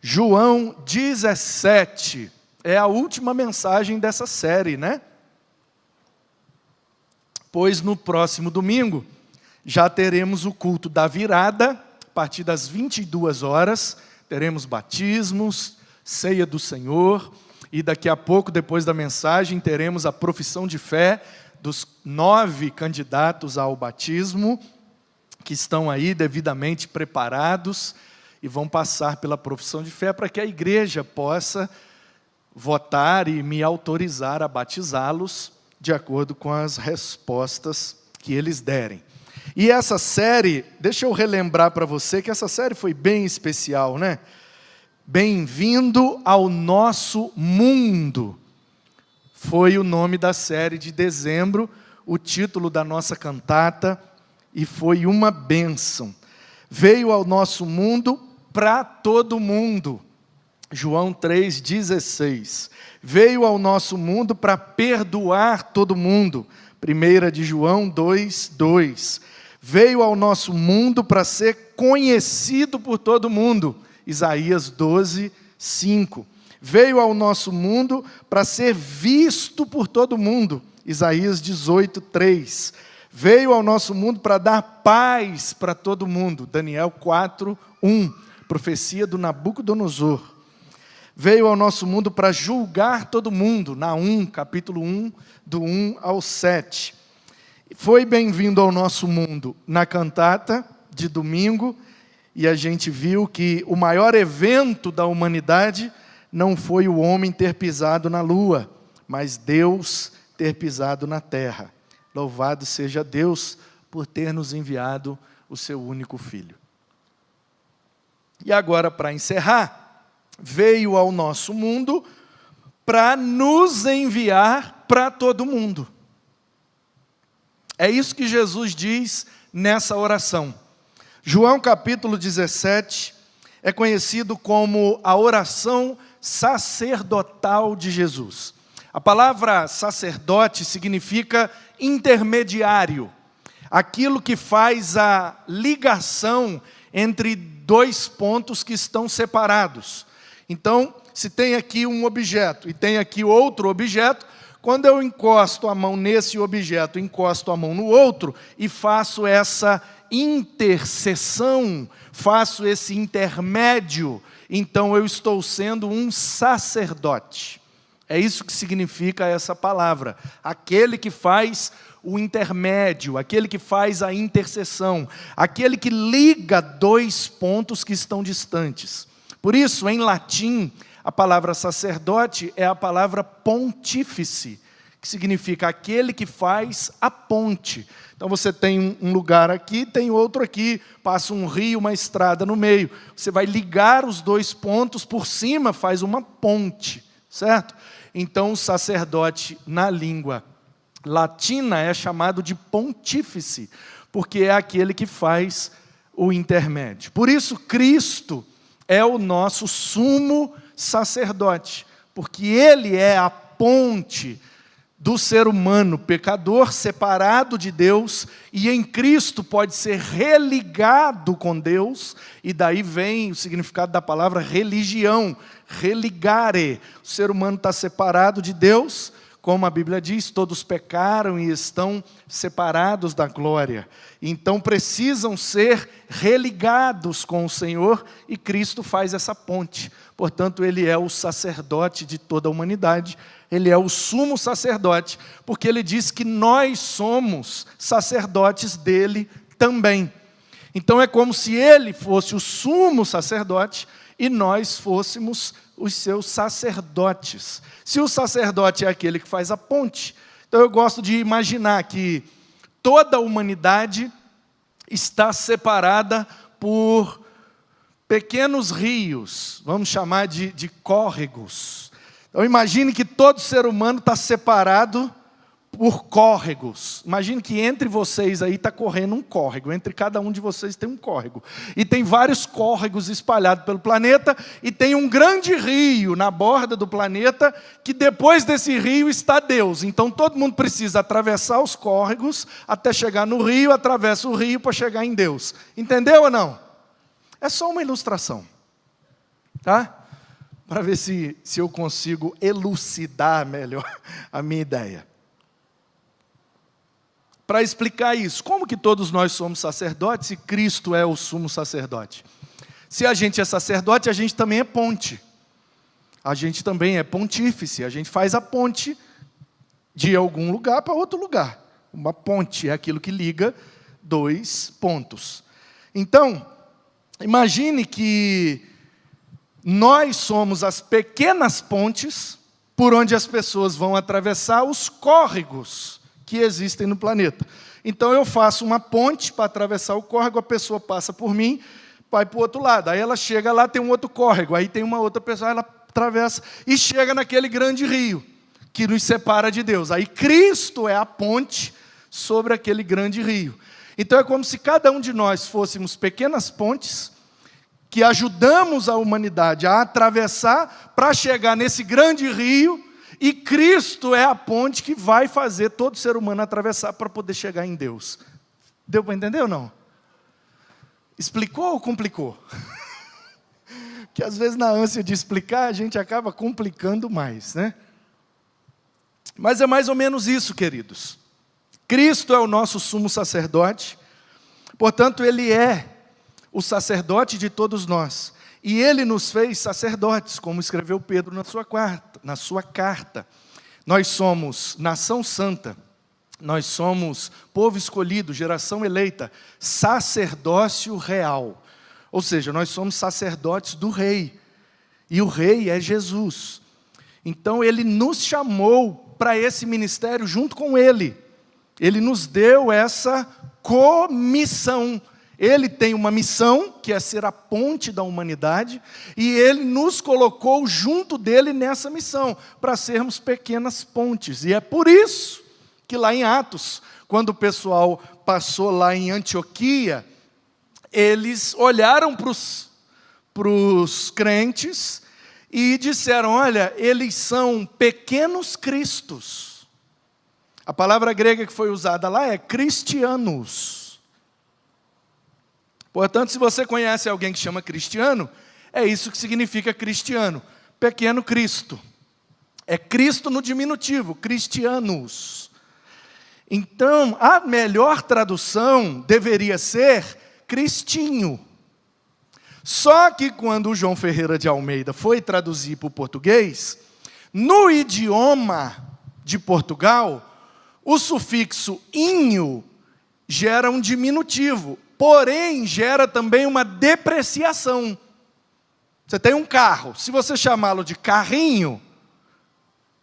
João 17 é a última mensagem dessa série, né? Pois no próximo domingo já teremos o culto da virada, a partir das 22 horas, teremos batismos, ceia do Senhor, e daqui a pouco, depois da mensagem, teremos a profissão de fé dos 9 candidatos ao batismo, que estão aí devidamente preparados, e vão passar pela profissão de fé para que a igreja possa votar e me autorizar a batizá-los de acordo com as respostas que eles derem. E essa série, deixa eu relembrar para você que essa série foi bem especial, né? Bem-vindo ao nosso mundo. Foi o nome da série de dezembro, o título da nossa cantata, e foi uma bênção. Veio ao nosso mundo para todo mundo. João 3,16. Veio ao nosso mundo para perdoar todo mundo. 1 de João 2,2. Veio ao nosso mundo para ser conhecido por todo mundo. Isaías 12:5. Veio ao nosso mundo para ser visto por todo mundo. Isaías 18:3. Veio ao nosso mundo para dar paz para todo mundo. Daniel 4:1. Profecia do Nabucodonosor. Veio ao nosso mundo para julgar todo mundo. Naum, capítulo 1, do 1 ao 7. Foi bem-vindo ao nosso mundo na cantata de domingo, e a gente viu que o maior evento da humanidade não foi o homem ter pisado na lua, mas Deus ter pisado na terra. Louvado seja Deus por ter nos enviado o seu único Filho. E agora, para encerrar, veio ao nosso mundo para nos enviar para todo mundo. É isso que Jesus diz nessa oração. João capítulo 17 é conhecido como a oração sacerdotal de Jesus. A palavra sacerdote significa intermediário, aquilo que faz a ligação entre dois pontos que estão separados. Então, se tem aqui um objeto e tem aqui outro objeto, quando eu encosto a mão nesse objeto, encosto a mão no outro e faço essa intercessão, faço esse intermédio, então eu estou sendo um sacerdote. É isso que significa essa palavra. Aquele que faz o intermédio, aquele que faz a intercessão, aquele que liga dois pontos que estão distantes. Por isso, em latim, a palavra sacerdote é a palavra pontífice, que significa aquele que faz a ponte. Então você tem um lugar aqui, tem outro aqui, passa um rio, uma estrada no meio. Você vai ligar os dois pontos por cima, faz uma ponte, certo? Então o sacerdote na língua latina é chamado de pontífice, porque é aquele que faz o intermédio. Por isso Cristo é o nosso sumo sacerdote, porque Ele é a ponte do ser humano pecador, separado de Deus, e em Cristo pode ser religado com Deus, e daí vem o significado da palavra religião, religare. O ser humano está separado de Deus, como a Bíblia diz, todos pecaram e estão separados da glória. Então precisam ser religados com o Senhor, e Cristo faz essa ponte. Portanto, Ele é o sacerdote de toda a humanidade, Ele é o sumo sacerdote, porque Ele diz que nós somos sacerdotes dEle também. Então é como se Ele fosse o sumo sacerdote e nós fôssemos os seus sacerdotes. Se o sacerdote é aquele que faz a ponte, então eu gosto de imaginar que toda a humanidade está separada por pequenos rios, vamos chamar de córregos. Então imagine que todo ser humano está separado por córregos. Imagine que entre vocês aí está correndo um córrego, entre cada um de vocês tem um córrego. E tem vários córregos espalhados pelo planeta, e tem um grande rio na borda do planeta, que depois desse rio está Deus. Então todo mundo precisa atravessar os córregos, até chegar no rio, atravessa o rio para chegar em Deus. Entendeu ou não? É só uma ilustração. tá? Para ver se eu consigo elucidar melhor a minha ideia. Para explicar isso, como que todos nós somos sacerdotes e Cristo é o sumo sacerdote? Se a gente é sacerdote, a gente também é ponte. A gente também é pontífice, a gente faz a ponte de algum lugar para outro lugar. Uma ponte é aquilo que liga dois pontos. Então, imagine que nós somos as pequenas pontes por onde as pessoas vão atravessar os córregos que existem no planeta. Então eu faço uma ponte para atravessar o córrego, a pessoa passa por mim, vai para o outro lado. Aí ela chega lá, tem um outro córrego, aí tem uma outra pessoa, ela atravessa e chega naquele grande rio que nos separa de Deus. Aí Cristo é a ponte sobre aquele grande rio. Então é como se cada um de nós fôssemos pequenas pontes que ajudamos a humanidade a atravessar para chegar nesse grande rio, e Cristo é a ponte que vai fazer todo ser humano atravessar para poder chegar em Deus. Deu para entender ou não? Explicou ou complicou? Que às vezes na ânsia de explicar a gente acaba complicando mais, né? Mas é mais ou menos isso, queridos. Cristo é o nosso sumo sacerdote, portanto Ele é o sacerdote de todos nós. E Ele nos fez sacerdotes, como escreveu Pedro na sua carta. Nós somos nação santa, nós somos povo escolhido, geração eleita, sacerdócio real. Ou seja, nós somos sacerdotes do Rei, e o Rei é Jesus. Então Ele nos chamou para esse ministério junto com Ele. Ele nos deu essa comissão. Ele tem uma missão, que é ser a ponte da humanidade, e Ele nos colocou junto dEle nessa missão, para sermos pequenas pontes. E é por isso que lá em Atos, quando o pessoal passou lá em Antioquia, eles olharam para os crentes e disseram: olha, eles são pequenos cristos. A palavra grega que foi usada lá é cristianos. Portanto, se você conhece alguém que chama cristiano, é isso que significa cristiano, pequeno Cristo. É Cristo no diminutivo, cristianos. Então, a melhor tradução deveria ser cristinho. Só que quando o João Ferreira de Almeida foi traduzir para o português, no idioma de Portugal, o sufixo inho gera um diminutivo, porém gera também uma depreciação. Você tem um carro, se você chamá-lo de carrinho,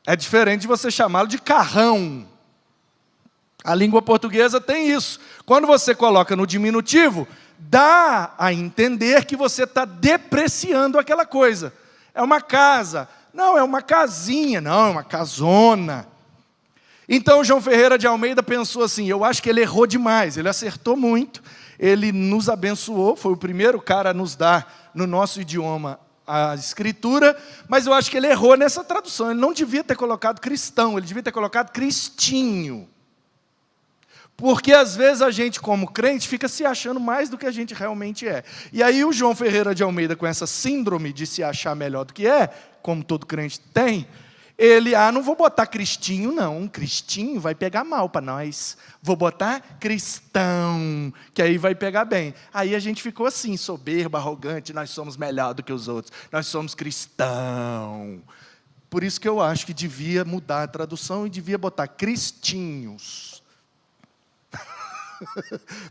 é diferente de você chamá-lo de carrão. A língua portuguesa tem isso. Quando você coloca no diminutivo, dá a entender que você está depreciando aquela coisa. É uma casa. Não, é uma casinha. Não, é uma casona. Então, João Ferreira de Almeida pensou assim: eu acho que ele errou demais, ele acertou muito, ele nos abençoou, foi o primeiro cara a nos dar, no nosso idioma, a escritura, mas eu acho que ele errou nessa tradução. Ele não devia ter colocado cristão, ele devia ter colocado cristinho. Porque às vezes a gente, como crente, fica se achando mais do que a gente realmente é. E aí o João Ferreira de Almeida, com essa síndrome de se achar melhor do que é, como todo crente tem, ele, não vou botar cristinho não, cristinho vai pegar mal para nós. Vou botar cristão, que aí vai pegar bem. Aí a gente ficou assim, soberbo, arrogante, nós somos melhor do que os outros, nós somos cristão. Por isso que eu acho que devia mudar a tradução e devia botar cristinhos.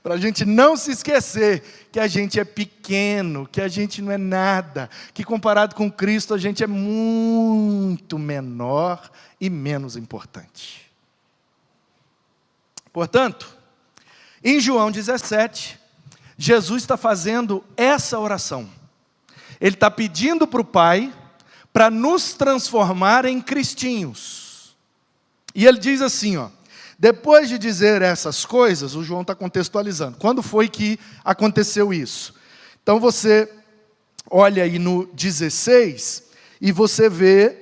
Para a gente não se esquecer que a gente é pequeno, que a gente não é nada, que comparado com Cristo a gente é muito menor e menos importante. Portanto, em João 17, Jesus está fazendo essa oração. Ele está pedindo para o Pai para nos transformar em cristinhos. E ele diz assim, depois de dizer essas coisas, o João está contextualizando. Quando foi que aconteceu isso? Então você olha aí no 16 e você vê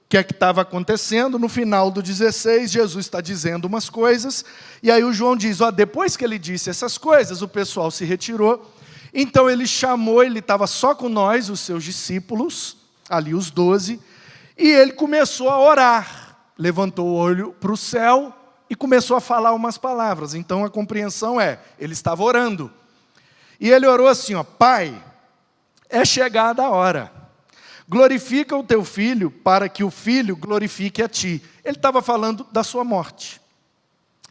o que é que estava acontecendo. No final do 16, Jesus está dizendo umas coisas. E aí o João diz, depois que ele disse essas coisas, o pessoal se retirou. Então ele chamou, ele estava só com nós, os seus discípulos, ali os 12, e ele começou a orar. Levantou o olho para o céu e começou a falar umas palavras. Então a compreensão é, ele estava orando. E ele orou assim, ó: Pai, é chegada a hora. Glorifica o teu filho, para que o filho glorifique a ti. Ele estava falando da sua morte.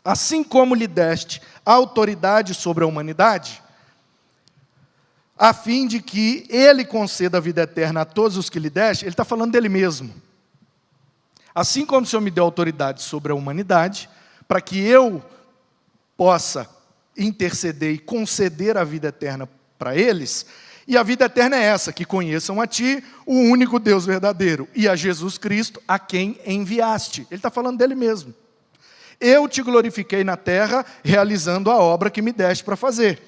Assim como lhe deste autoridade sobre a humanidade, a fim de que ele conceda a vida eterna a todos os que lhe deste, ele está falando dele mesmo. Assim como o Senhor me deu autoridade sobre a humanidade, para que eu possa interceder e conceder a vida eterna para eles, e a vida eterna é essa, que conheçam a Ti, o único Deus verdadeiro, e a Jesus Cristo, a quem enviaste. Ele está falando dele mesmo. Eu te glorifiquei na terra, realizando a obra que me deste para fazer.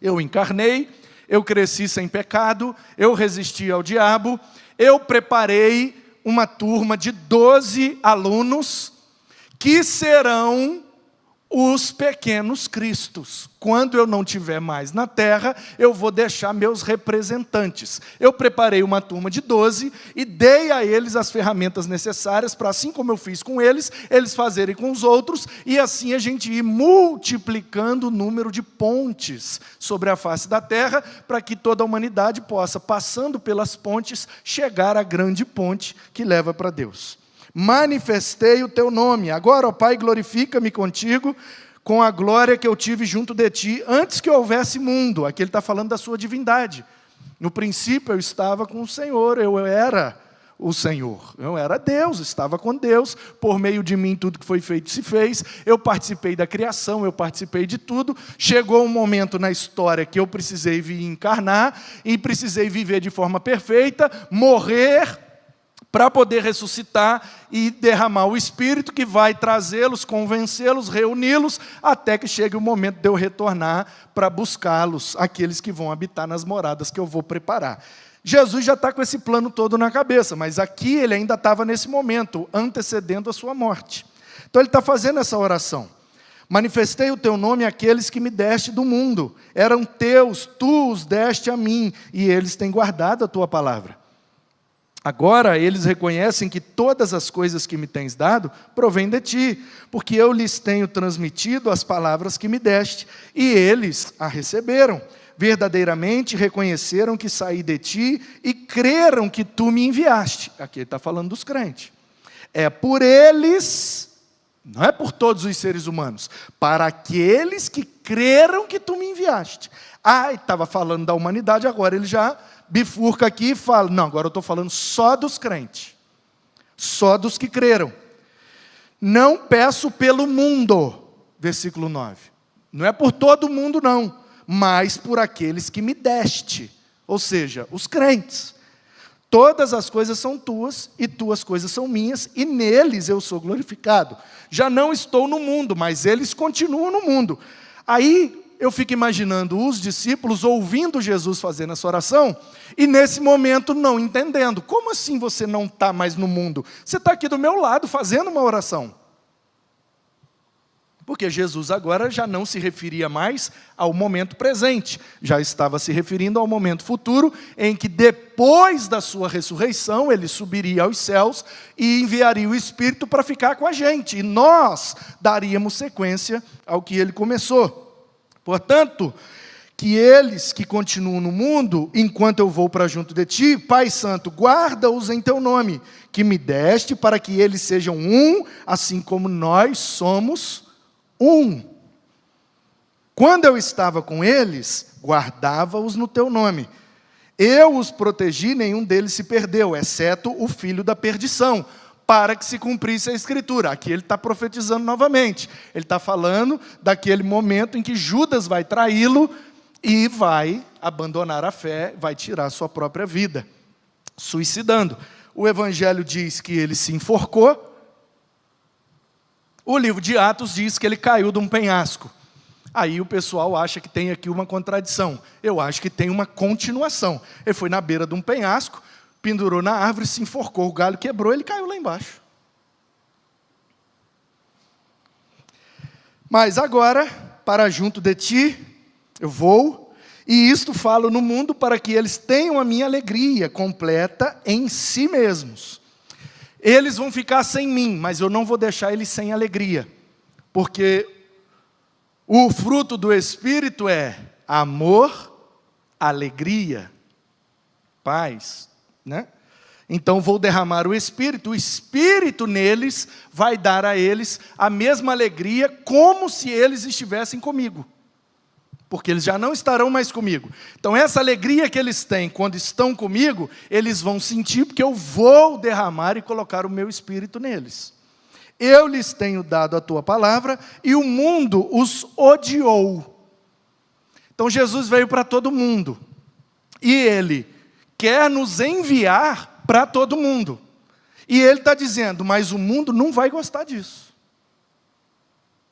Eu encarnei, eu cresci sem pecado, eu resisti ao diabo, eu preparei uma turma de 12 alunos, que serão os pequenos cristos. Quando eu não estiver mais na terra, eu vou deixar meus representantes. Eu preparei uma turma de 12 e dei a eles as ferramentas necessárias para, assim como eu fiz com eles, eles fazerem com os outros, e assim a gente ir multiplicando o número de pontes sobre a face da terra, para que toda a humanidade possa, passando pelas pontes, chegar à grande ponte que leva para Deus. Manifestei o teu nome. Agora, ó Pai, glorifica-me contigo com a glória que eu tive junto de ti antes que houvesse mundo. Aqui ele está falando da sua divindade. No princípio eu estava com o Senhor, eu era o Senhor. Eu era Deus, estava com Deus. Por meio de mim tudo que foi feito se fez. Eu participei da criação, eu participei de tudo. Chegou um momento na história que eu precisei vir encarnar e precisei viver de forma perfeita, morrer, para poder ressuscitar e derramar o Espírito que vai trazê-los, convencê-los, reuni-los, até que chegue o momento de eu retornar para buscá-los, aqueles que vão habitar nas moradas que eu vou preparar. Jesus já está com esse plano todo na cabeça, mas aqui ele ainda estava nesse momento, antecedendo a sua morte. Então ele está fazendo essa oração. Manifestei o teu nome àqueles que me deste do mundo. Eram teus, tu os deste a mim, e eles têm guardado a tua palavra. Agora eles reconhecem que todas as coisas que me tens dado provêm de ti, porque eu lhes tenho transmitido as palavras que me deste, e eles a receberam. Verdadeiramente reconheceram que saí de ti e creram que tu me enviaste. Aqui ele está falando dos crentes. É por eles, não é por todos os seres humanos, para aqueles que creram que tu me enviaste. Estava falando da humanidade, agora ele já bifurca aqui e fala, não, agora eu estou falando só dos crentes, só dos que creram. Não peço pelo mundo, versículo 9, não é por todo mundo não, mas por aqueles que me deste, ou seja, os crentes. Todas as coisas são tuas, e tuas coisas são minhas, e neles eu sou glorificado. Já não estou no mundo, mas eles continuam no mundo. Aí eu fico imaginando os discípulos ouvindo Jesus fazendo essa oração, e nesse momento não entendendo. Como assim você não está mais no mundo? Você está aqui do meu lado fazendo uma oração. Porque Jesus agora já não se referia mais ao momento presente, já estava se referindo ao momento futuro, em que depois da sua ressurreição, ele subiria aos céus e enviaria o Espírito para ficar com a gente, e nós daríamos sequência ao que ele começou. Portanto, que eles que continuam no mundo, enquanto eu vou para junto de ti, Pai Santo, guarda-os em teu nome, que me deste, para que eles sejam um, assim como nós somos um. Quando eu estava com eles, guardava-os no teu nome. Eu os protegi, nenhum deles se perdeu, exceto o filho da perdição, para que se cumprisse a Escritura. Aqui ele está profetizando novamente. Ele está falando daquele momento em que Judas vai traí-lo e vai abandonar a fé, vai tirar a sua própria vida, suicidando. O Evangelho diz que ele se enforcou. O livro de Atos diz que ele caiu de um penhasco. Aí o pessoal acha que tem aqui uma contradição. Eu acho que tem uma continuação. Ele foi na beira de um penhasco, pendurou na árvore, se enforcou, o galho quebrou, ele caiu lá embaixo. Mas agora, para junto de ti, eu vou, E isto falo no mundo para que eles tenham a minha alegria completa em si mesmos. Eles vão ficar sem mim, mas eu não vou deixar eles sem alegria. Porque o fruto do Espírito é amor, alegria, paz, né? Então vou derramar o Espírito neles vai dar a eles a mesma alegria como se eles estivessem comigo. Porque eles já não estarão mais comigo. Então essa alegria que eles têm quando estão comigo, eles vão sentir porque eu vou derramar e colocar o meu Espírito neles. Eu lhes tenho dado a tua palavra e o mundo os odiou. Então Jesus veio para todo mundo. E Ele quer nos enviar para todo mundo. E Ele está dizendo, mas o mundo não vai gostar disso.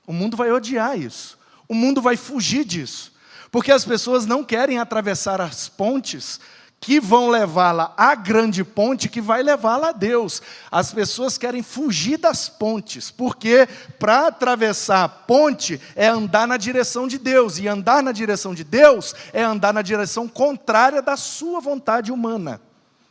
O mundo vai odiar isso. O mundo vai fugir disso. Porque as pessoas não querem atravessar as pontes que vão levá-la à grande ponte que vai levá-la a Deus. As pessoas querem fugir das pontes, porque para atravessar a ponte é andar na direção de Deus, e andar na direção de Deus é andar na direção contrária da sua vontade humana.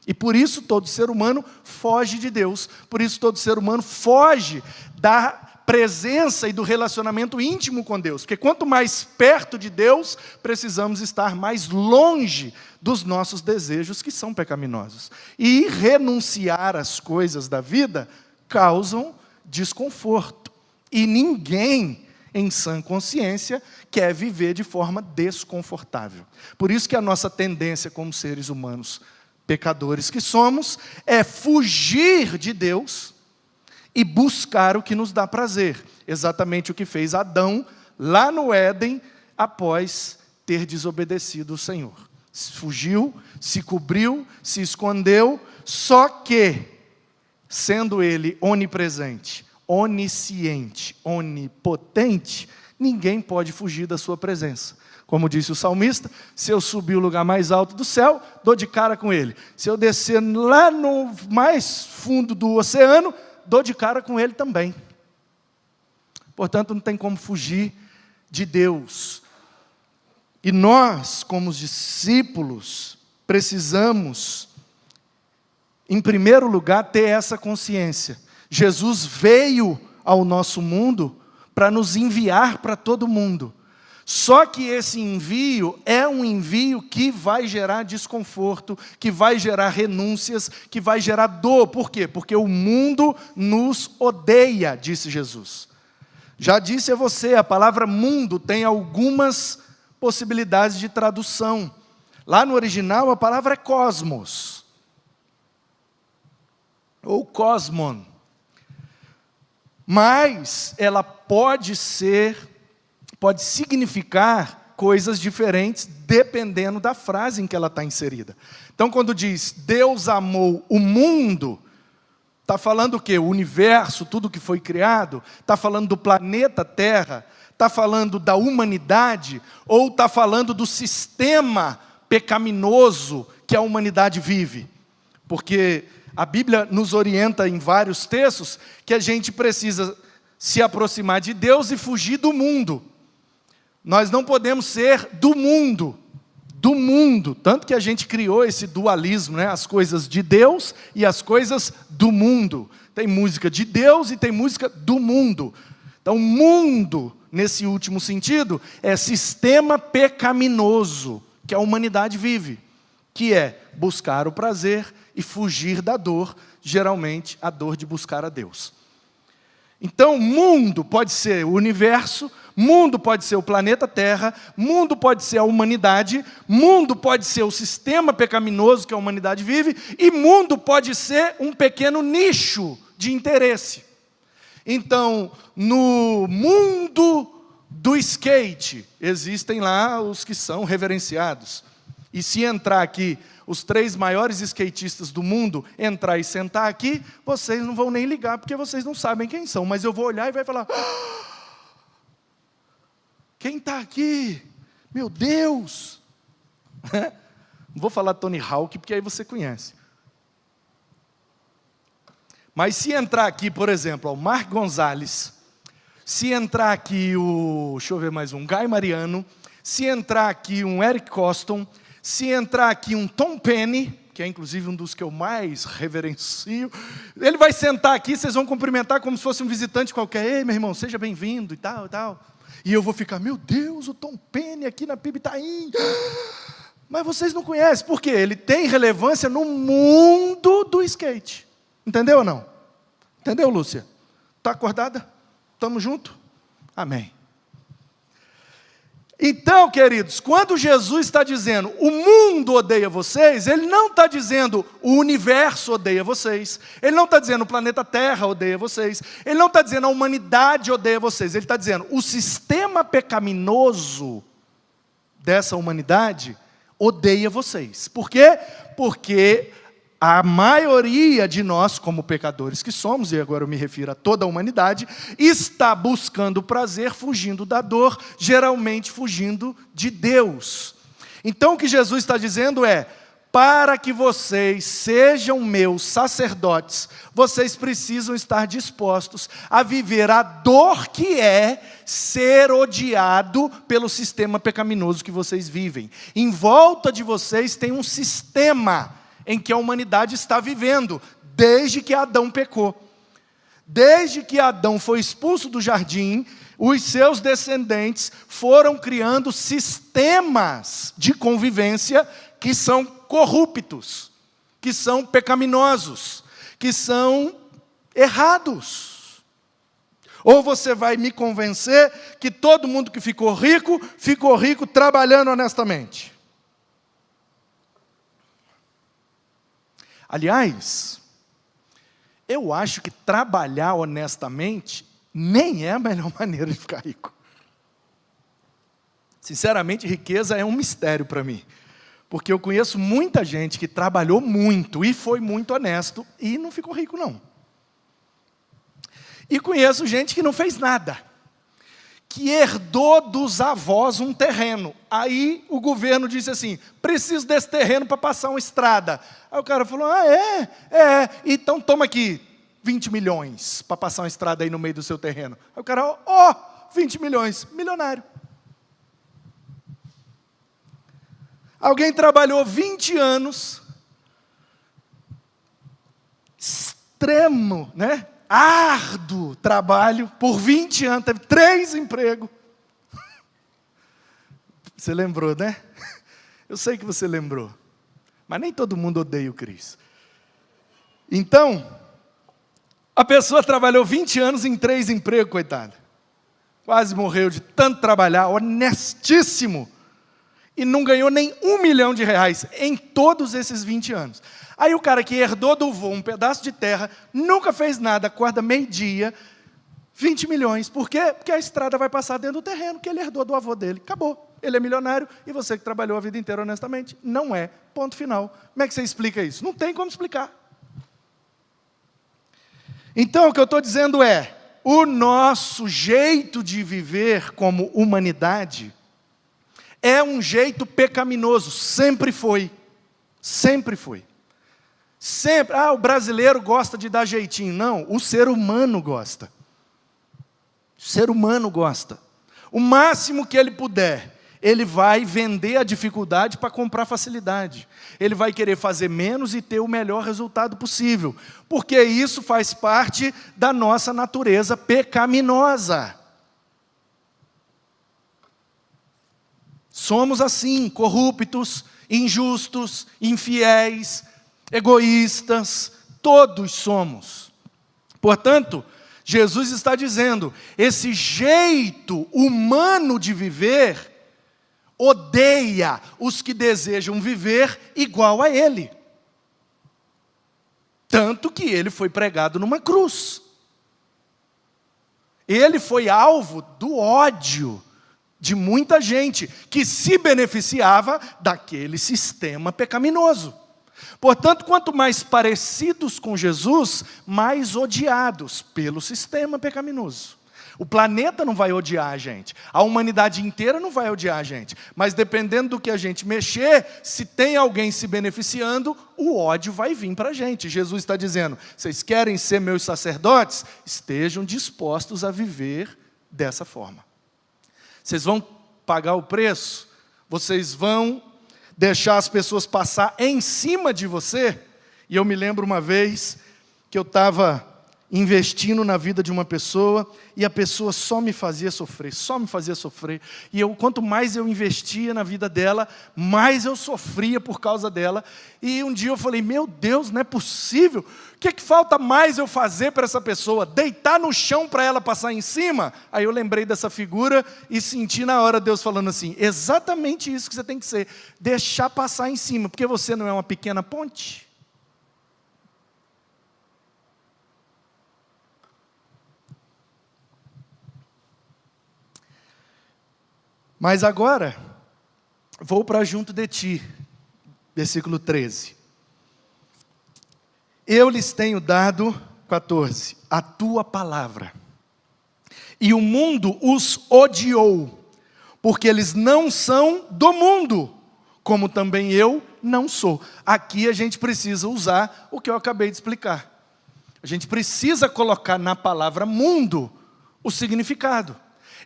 E por isso todo ser humano foge de Deus, por isso todo ser humano foge da presença e do relacionamento íntimo com Deus, porque quanto mais perto de Deus, precisamos estar mais longe dos nossos desejos que são pecaminosos. E renunciar às coisas da vida causam desconforto. E ninguém, em sã consciência, quer viver de forma desconfortável. Por isso que a nossa tendência como seres humanos, pecadores que somos, é fugir de Deus e buscar o que nos dá prazer. Exatamente o que fez Adão lá no Éden, após ter desobedecido o Senhor. Fugiu, se cobriu, se escondeu, só que, sendo Ele onipresente, onisciente, onipotente, ninguém pode fugir da sua presença. Como disse o salmista, se eu subir o lugar mais alto do céu, dou de cara com Ele. Se eu descer lá no mais fundo do oceano, dou de cara com Ele também. Portanto, não tem como fugir de Deus. E nós, como os discípulos, precisamos, em primeiro lugar, ter essa consciência. Jesus veio ao nosso mundo para nos enviar para todo mundo. Só que esse envio é um envio que vai gerar desconforto, que vai gerar renúncias, que vai gerar dor. Por quê? Porque o mundo nos odeia, disse Jesus. Já disse a você, a palavra mundo tem algumas possibilidades de tradução. Lá no original a palavra é cosmos, ou cosmon. Mas ela pode significar coisas diferentes dependendo da frase em que ela está inserida. Então quando diz, Deus amou o mundo, está falando o quê? O universo, tudo que foi criado? Está falando do planeta Terra? Está falando da humanidade? Ou está falando do sistema pecaminoso que a humanidade vive? Porque a Bíblia nos orienta em vários textos que a gente precisa se aproximar de Deus e fugir do mundo. Nós não podemos ser do mundo, tanto que a gente criou esse dualismo, né? As coisas de Deus e as coisas do mundo. Tem música de Deus e tem música do mundo. Então, mundo, nesse último sentido, é sistema pecaminoso que a humanidade vive, que é buscar o prazer e fugir da dor, geralmente a dor de buscar a Deus. Então, mundo pode ser o universo, mundo pode ser o planeta Terra, mundo pode ser a humanidade, mundo pode ser o sistema pecaminoso que a humanidade vive, e mundo pode ser um pequeno nicho de interesse. Então, no mundo do skate, existem lá os que são reverenciados. E se entrar aqui, os 3 maiores skatistas do mundo, entrar e sentar aqui, vocês não vão nem ligar, porque vocês não sabem quem são. Mas eu vou olhar e vai falar, quem está aqui? Meu Deus! Não vou falar Tony Hawk, porque aí você conhece. Mas se entrar aqui, por exemplo, o Marc Gonzalez, se entrar aqui deixa eu ver mais um, Guy Mariano, se entrar aqui um Eric Coston, se entrar aqui um Tom Penny, que é inclusive um dos que eu mais reverencio, ele vai sentar aqui, vocês vão cumprimentar como se fosse um visitante qualquer. Ei, meu irmão, seja bem-vindo e tal, e tal. E eu vou ficar, meu Deus, o Tom Penny aqui na PIB Itaim. Mas vocês não conhecem, por quê? Ele tem relevância no mundo do skate. Entendeu ou não? Entendeu, Lúcia? Está acordada? Estamos juntos? Amém. Então, queridos, quando Jesus está dizendo, o mundo odeia vocês, Ele não está dizendo, o universo odeia vocês, Ele não está dizendo, o planeta Terra odeia vocês, Ele não está dizendo, a humanidade odeia vocês, Ele está dizendo, o sistema pecaminoso dessa humanidade odeia vocês. Por quê? Porque a maioria de nós, como pecadores que somos, e agora eu me refiro a toda a humanidade, está buscando prazer, fugindo da dor, geralmente fugindo de Deus. Então o que Jesus está dizendo é, para que vocês sejam meus sacerdotes, vocês precisam estar dispostos a viver a dor que é ser odiado pelo sistema pecaminoso que vocês vivem. Em volta de vocês tem um sistema em que a humanidade está vivendo, desde que Adão pecou. Desde que Adão foi expulso do jardim, os seus descendentes foram criando sistemas de convivência que são corruptos, que são pecaminosos, que são errados. Ou você vai me convencer que todo mundo que ficou rico trabalhando honestamente. Aliás, eu acho que trabalhar honestamente nem é a melhor maneira de ficar rico. Sinceramente, riqueza é um mistério para mim. Porque eu conheço muita gente que trabalhou muito e foi muito honesto e não ficou rico, não. E conheço gente que não fez nada, que herdou dos avós um terreno. Aí o governo disse assim, preciso desse terreno para passar uma estrada. Aí o cara falou, então toma aqui 20 milhões para passar uma estrada aí no meio do seu terreno. Aí o cara, 20 milhões, milionário. Alguém trabalhou 20 anos, extremo, árduo trabalho, por 20 anos, teve 3 empregos. Você lembrou, né? Eu sei que você lembrou. Mas nem todo mundo odeia o Cris. Então, a pessoa trabalhou 20 anos em 3 empregos, coitada. Quase morreu de tanto trabalhar, honestíssimo. E não ganhou nem R$1 milhão em todos esses 20 anos. Aí o cara que herdou do vô um pedaço de terra, nunca fez nada, acorda meio-dia, 20 milhões. Por quê? Porque a estrada vai passar dentro do terreno que ele herdou do avô dele. Acabou. Ele é milionário e você que trabalhou a vida inteira honestamente, não é. Ponto final. Como é que você explica isso? Não tem como explicar. Então o que eu estou dizendo é, o nosso jeito de viver como humanidade é um jeito pecaminoso, sempre foi. Sempre foi. Sempre, o brasileiro gosta de dar jeitinho. Não, o ser humano gosta. O ser humano gosta. O máximo que ele puder, ele vai vender a dificuldade para comprar facilidade. Ele vai querer fazer menos e ter o melhor resultado possível. Porque isso faz parte da nossa natureza pecaminosa. Somos assim, corruptos, injustos, infiéis, egoístas, todos somos. Portanto, Jesus está dizendo, esse jeito humano de viver odeia os que desejam viver igual a Ele. Tanto que Ele foi pregado numa cruz. Ele foi alvo do ódio de muita gente que se beneficiava daquele sistema pecaminoso. Portanto, quanto mais parecidos com Jesus, mais odiados pelo sistema pecaminoso. O planeta não vai odiar a gente, a humanidade inteira não vai odiar a gente, mas dependendo do que a gente mexer, se tem alguém se beneficiando, o ódio vai vir para a gente. Jesus está dizendo, vocês querem ser meus sacerdotes? Estejam dispostos a viver dessa forma. Vocês vão pagar o preço? Vocês vão deixar as pessoas passar em cima de você? E eu me lembro uma vez que eu estava investindo na vida de uma pessoa e a pessoa só me fazia sofrer. E quanto mais eu investia na vida dela, mais eu sofria por causa dela. E um dia eu falei, meu Deus, não é possível. O que falta mais eu fazer para essa pessoa? Deitar no chão para ela passar em cima? Aí eu lembrei dessa figura e senti na hora Deus falando assim, exatamente isso que você tem que ser, deixar passar em cima, porque você não é uma pequena ponte? Mas agora, vou para junto de ti, versículo 13. Eu lhes tenho dado, 14, a tua palavra. E o mundo os odiou, porque eles não são do mundo, como também eu não sou. Aqui a gente precisa usar o que eu acabei de explicar. A gente precisa colocar na palavra mundo o significado.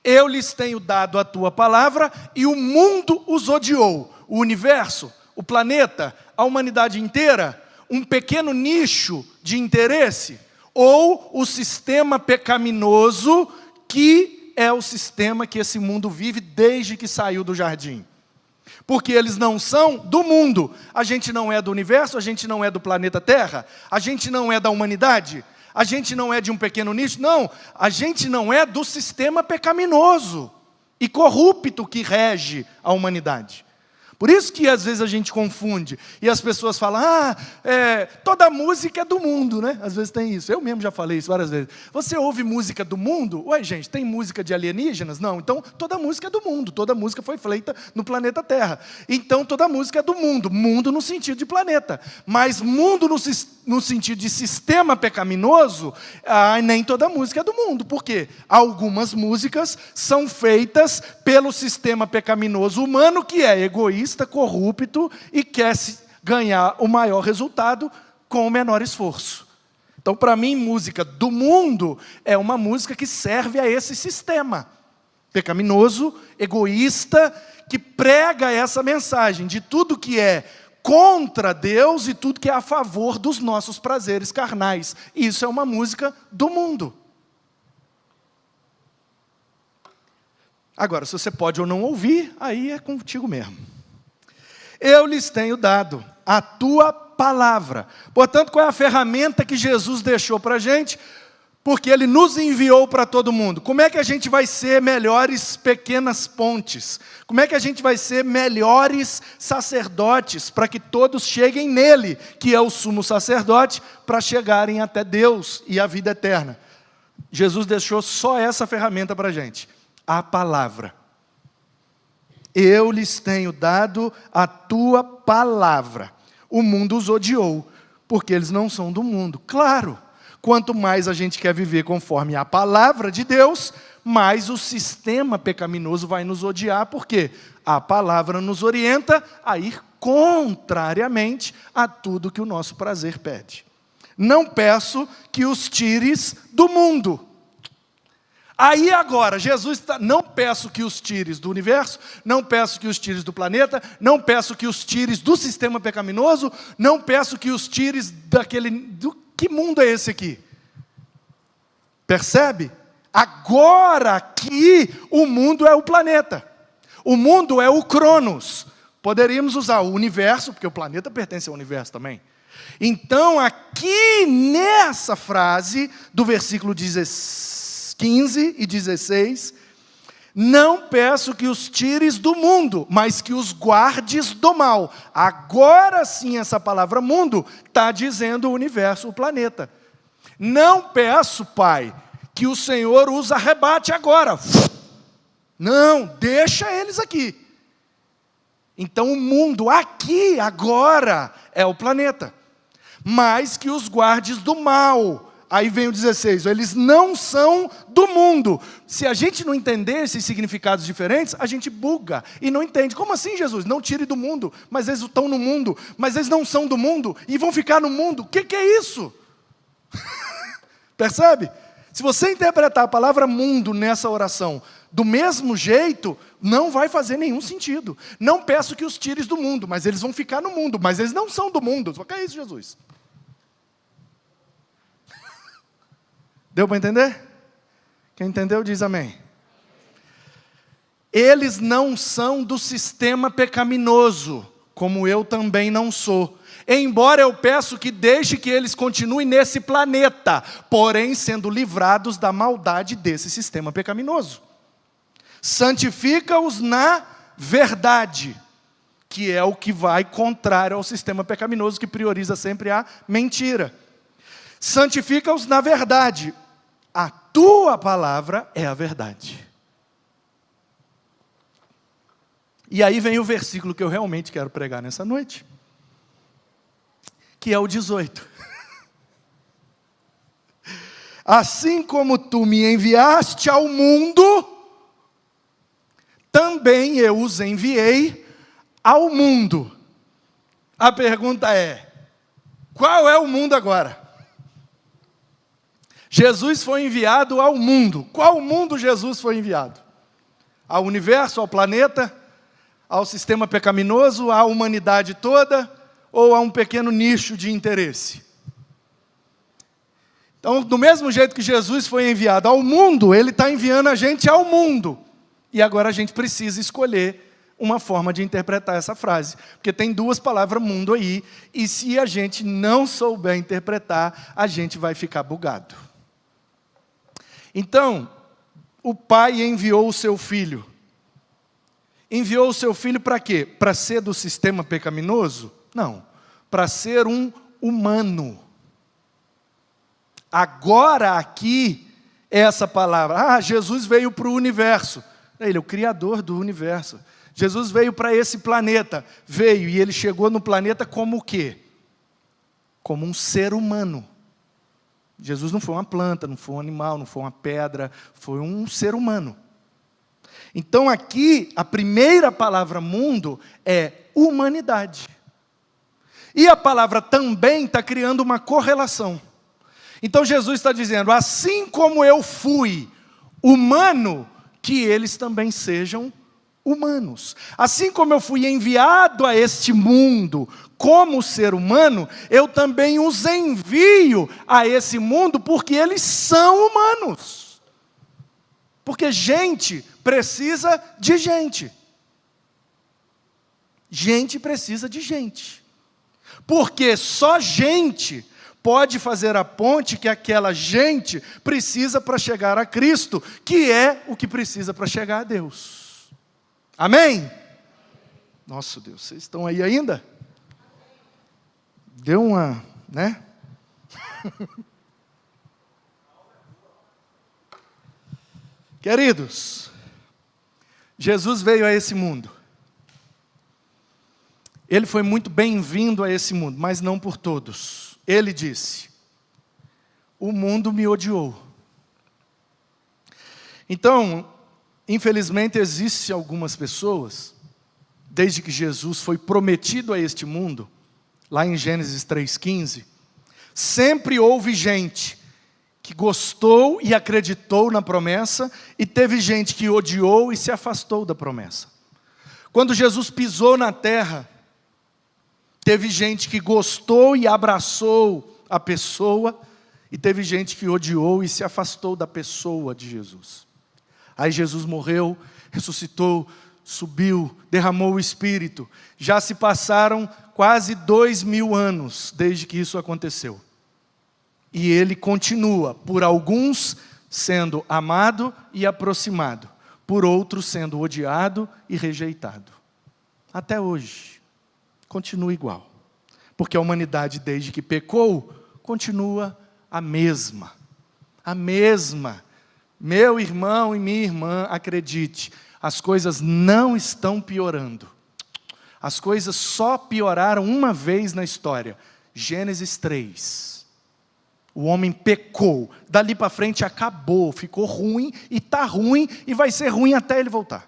Eu lhes tenho dado a tua palavra e o mundo os odiou. O universo, o planeta, a humanidade inteira, um pequeno nicho de interesse, ou o sistema pecaminoso, que é o sistema que esse mundo vive desde que saiu do jardim. Porque eles não são do mundo. A gente não é do universo, a gente não é do planeta Terra, a gente não é da humanidade, a gente não é de um pequeno nicho, não. A gente não é do sistema pecaminoso e corrupto que rege a humanidade. Por isso que às vezes a gente confunde. E as pessoas falam, toda música é do mundo, né? Às vezes tem isso. Eu mesmo já falei isso várias vezes. Você ouve música do mundo? Ué, gente, tem música de alienígenas? Não. Então, toda música é do mundo. Toda música foi feita no planeta Terra. Então, toda música é do mundo. Mundo no sentido de planeta. Mas mundo no sentido de sistema pecaminoso, nem toda música é do mundo. Por quê? Algumas músicas são feitas pelo sistema pecaminoso humano, que é egoísta, corrupto e quer ganhar o maior resultado com o menor esforço. Então, para mim, música do mundo é uma música que serve a esse sistema pecaminoso, egoísta, que prega essa mensagem de tudo que é contra Deus e tudo que é a favor dos nossos prazeres carnais. Isso é uma música do mundo. Agora, se você pode ou não ouvir, aí é contigo mesmo. Eu lhes tenho dado a tua palavra. Portanto, qual é a ferramenta que Jesus deixou para a gente? Porque Ele nos enviou para todo mundo. Como é que a gente vai ser melhores pequenas pontes? Como é que a gente vai ser melhores sacerdotes para que todos cheguem nele, que é o sumo sacerdote, para chegarem até Deus e a vida eterna? Jesus deixou só essa ferramenta para a gente, a palavra. Eu lhes tenho dado a tua palavra. O mundo os odiou, porque eles não são do mundo. Claro, quanto mais a gente quer viver conforme a palavra de Deus, mais o sistema pecaminoso vai nos odiar, porque a palavra nos orienta a ir contrariamente a tudo que o nosso prazer pede. Não peço que os tires do mundo. Aí agora, Jesus está, não peço que os tires do universo, não peço que os tires do planeta, não peço que os tires do sistema pecaminoso, não peço que os tires que mundo é esse aqui? Percebe? Agora aqui, o mundo é o planeta. O mundo é o Cronos. Poderíamos usar o universo, porque o planeta pertence ao universo também. Então, aqui nessa frase do versículo 15 e 16, não peço que os tires do mundo, mas que os guardes do mal. Agora sim, essa palavra mundo está dizendo o universo, o planeta. Não peço, Pai, que o Senhor os arrebate agora. Não, deixa eles aqui. Então o mundo aqui, agora, é o planeta. Mas que os guardes do mal. Aí vem o 16, eles não são do mundo. Se a gente não entender esses significados diferentes, a gente buga e não entende. Como assim, Jesus? Não tire do mundo, mas eles estão no mundo, mas eles não são do mundo e vão ficar no mundo. O que é isso? Percebe? Se você interpretar a palavra mundo nessa oração Do mesmo jeito, não vai fazer nenhum sentido. Não peço que os tires do mundo, mas eles vão ficar no mundo, mas eles não são do mundo. O que é isso, Jesus? Deu para entender? Quem entendeu diz amém. Eles não são do sistema pecaminoso, como eu também não sou. Embora eu peço que deixe que eles continuem nesse planeta, porém sendo livrados da maldade desse sistema pecaminoso. Santifica-os na verdade, que é o que vai contrário ao sistema pecaminoso, que prioriza sempre a mentira. Santifica-os na verdade. A tua palavra é a verdade. E aí vem o versículo que eu realmente quero pregar nessa noite, que é o 18. Assim como tu me enviaste ao mundo, também eu os enviei ao mundo. A pergunta é, qual é o mundo agora? Jesus foi enviado ao mundo. Qual mundo Jesus foi enviado? Ao universo, ao planeta, ao sistema pecaminoso, à humanidade toda, ou a um pequeno nicho de interesse? Então, do mesmo jeito que Jesus foi enviado ao mundo, Ele está enviando a gente ao mundo. E agora a gente precisa escolher uma forma de interpretar essa frase. Porque tem duas palavras mundo aí, e se a gente não souber interpretar, a gente vai ficar bugado. Então, o Pai enviou o seu Filho. Enviou o seu Filho para quê? Para ser do sistema pecaminoso? Não. Para ser um humano. Agora aqui, essa palavra. Jesus veio para o universo. Ele é o Criador do universo. Jesus veio para esse planeta. Veio e Ele chegou no planeta como o quê? Como um ser humano. Jesus não foi uma planta, não foi um animal, não foi uma pedra, foi um ser humano. Então aqui, a primeira palavra mundo é humanidade. E a palavra também está criando uma correlação. Então Jesus está dizendo, assim como eu fui humano, que eles também sejam humanos. Assim como eu fui enviado a este mundo como ser humano, eu também os envio a esse mundo porque eles são humanos. Porque gente precisa de gente. Gente precisa de gente. Porque só gente pode fazer a ponte que aquela gente precisa para chegar a Cristo, que é o que precisa para chegar a Deus. Amém? Nossa Deus, vocês estão aí ainda? Deu uma, né? Queridos, Jesus veio a esse mundo. Ele foi muito bem-vindo a esse mundo, mas não por todos. Ele disse, o mundo me odiou. Então, infelizmente, existem algumas pessoas, desde que Jesus foi prometido a este mundo, lá em Gênesis 3,15, sempre houve gente que gostou e acreditou na promessa, e teve gente que odiou e se afastou da promessa. Quando Jesus pisou na terra, teve gente que gostou e abraçou a pessoa, e teve gente que odiou e se afastou da pessoa de Jesus. Aí Jesus morreu, ressuscitou, subiu, derramou o Espírito. Já se passaram quase 2000 anos desde que isso aconteceu. E Ele continua, por alguns sendo amado e aproximado, por outros sendo odiado e rejeitado. Até hoje, continua igual. Porque a humanidade, desde que pecou, continua a mesma. A mesma. Meu irmão e minha irmã, acredite, as coisas não estão piorando. As coisas só pioraram uma vez na história. Gênesis 3. O homem pecou. Dali para frente acabou. Ficou ruim e está ruim e vai ser ruim até ele voltar.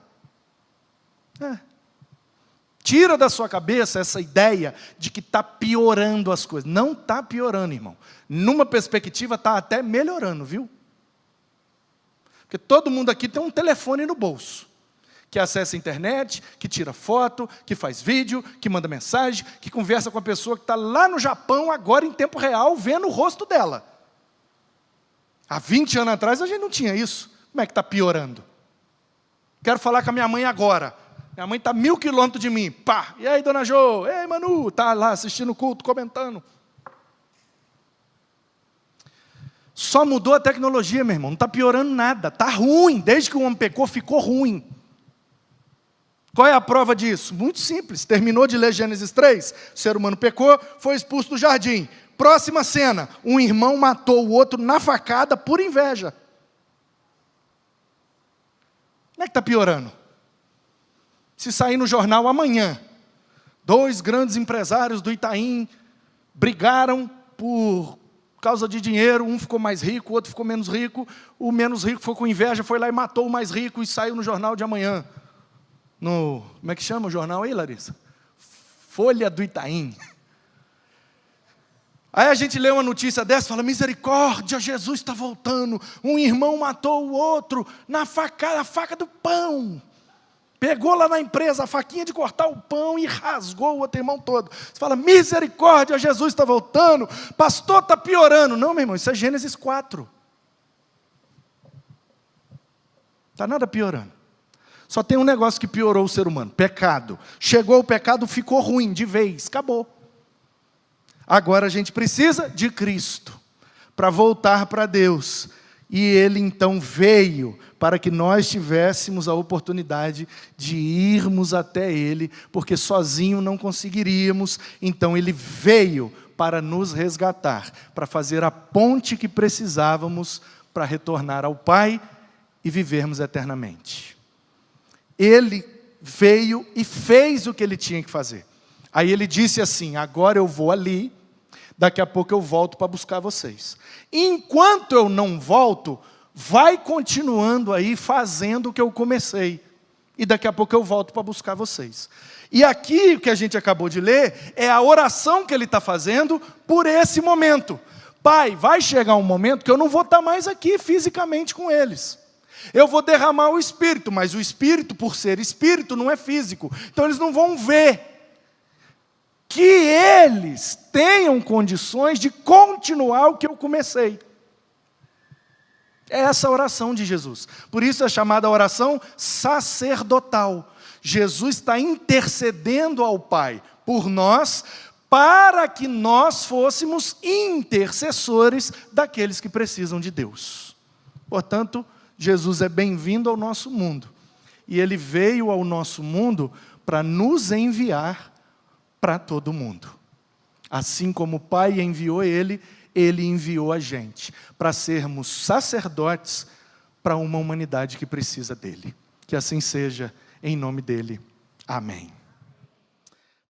Tira da sua cabeça essa ideia de que está piorando as coisas. Não está piorando, irmão. Numa perspectiva está até melhorando, viu? Porque todo mundo aqui tem um telefone no bolso, que acessa a internet, que tira foto, que faz vídeo, que manda mensagem, que conversa com a pessoa que está lá no Japão, agora em tempo real, vendo o rosto dela. Há 20 anos atrás a gente não tinha isso. Como é que está piorando? Quero falar com a minha mãe agora. Minha mãe está a 1000 quilômetros de mim. Pá! E aí, dona Jo? Ei, Manu? Está lá assistindo o culto, comentando. Só mudou a tecnologia, meu irmão. Não está piorando nada. Está ruim. Desde que o homem pecou, ficou ruim. Qual é a prova disso? Muito simples. Terminou de ler Gênesis 3. O ser humano pecou, foi expulso do jardim. Próxima cena. Um irmão matou o outro na facada por inveja. Como é que está piorando? Se sair no jornal amanhã, 2 grandes empresários do Itaim brigaram por causa de dinheiro, um ficou mais rico, o outro ficou menos rico, o menos rico foi com inveja, foi lá e matou o mais rico e saiu no jornal de amanhã. Como é que chama o jornal aí, Larissa? Folha do Itaim. Aí a gente lê uma notícia dessa e fala, misericórdia, Jesus está voltando, um irmão matou o outro na facada, a faca do pão. Pegou lá na empresa a faquinha de cortar o pão e rasgou o outro irmão todo. Você fala, misericórdia, Jesus está voltando, pastor está piorando. Não, meu irmão, isso é Gênesis 4. Está nada piorando. Só tem um negócio que piorou o ser humano, pecado. Chegou o pecado, ficou ruim de vez, acabou. Agora a gente precisa de Cristo para voltar para Deus. E Ele então veio para que nós tivéssemos a oportunidade de irmos até Ele, porque sozinho não conseguiríamos. Então Ele veio para nos resgatar, para fazer a ponte que precisávamos para retornar ao Pai e vivermos eternamente. Ele veio e fez o que Ele tinha que fazer. Aí Ele disse assim, agora eu vou ali, daqui a pouco eu volto para buscar vocês. Enquanto eu não volto, vai continuando aí fazendo o que eu comecei. E daqui a pouco eu volto para buscar vocês. E aqui, o que a gente acabou de ler, é a oração que ele está fazendo por esse momento. Pai, vai chegar um momento que eu não vou estar mais aqui fisicamente com eles. Eu vou derramar o Espírito, mas o Espírito, por ser Espírito, não é físico. Então eles não vão ver. Que eles tenham condições de continuar o que eu comecei. É essa a oração de Jesus. Por isso é chamada oração sacerdotal. Jesus está intercedendo ao Pai por nós, para que nós fôssemos intercessores daqueles que precisam de Deus. Portanto, Jesus é bem-vindo ao nosso mundo. E Ele veio ao nosso mundo para nos enviar para todo mundo. Assim como o Pai enviou Ele, Ele enviou a gente para sermos sacerdotes para uma humanidade que precisa dEle. Que assim seja, em nome dEle. Amém.